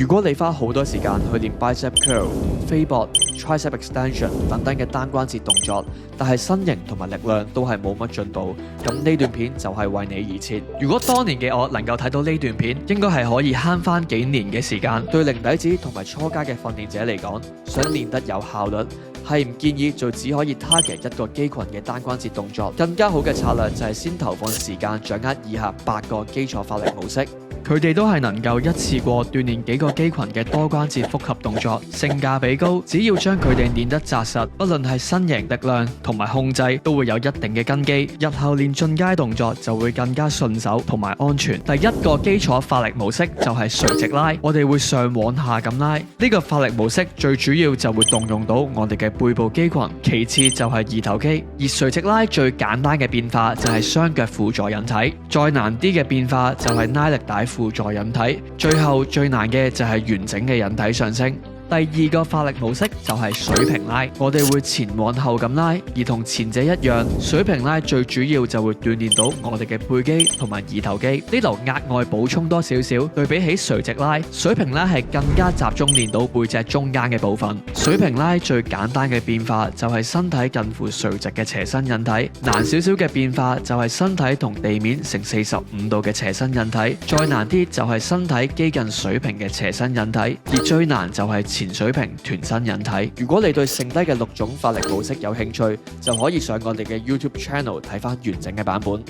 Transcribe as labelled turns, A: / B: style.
A: 如果你花好多時間去練 bicep curl、飛膊、tricep extension 等等嘅單關節動作，但係身形同埋力量都係冇乜進步，咁呢段片就係為你而設。如果當年嘅我能夠睇到呢段片，應該係可以慳翻幾年嘅時間。對零底子同埋初階嘅訓練者嚟講，想練得有效率，係唔建議做只可以 target 一個肌群嘅單關節動作。更加好嘅策略就係先投放時間掌握以下8個基礎發力模式。佢哋都係能夠一次過鍛煉幾個肌群嘅多關節複合動作，性價比高。只要將佢哋練得紮實，不論係身形、力量同埋控制，都會有一定嘅根基。日後練進階動作就會更加順手同埋安全。第一個基礎發力模式就係垂直拉，我哋會上往下咁拉。呢個發力模式最主要就會動用到我哋嘅背部肌群，其次就係二頭肌。而垂直拉最簡單嘅變化就係雙腳輔助引體，再難啲嘅變化就係拉力帶輔助引體，最後最難嘅就係完整嘅引體上升。第二個發力模式就係水平拉，我哋會前往後咁拉，而同前者一樣，水平拉最主要就會鍛煉到我哋嘅背肌同埋二頭肌。呢度額外補充多少少，對比起垂直拉，水平拉係更加集中練到背脊中間嘅部分。水平拉最簡單嘅變化就係身體近乎垂直嘅斜身引體，難少少嘅變化就係身體同地面成45度嘅斜身引體，再難啲就係身體幾近水平嘅斜身引體，而最難就係前水平臀身引體。如果你對剩低嘅6種發力模式有興趣，就可以上我哋嘅 YouTube channel 睇返完整嘅版本。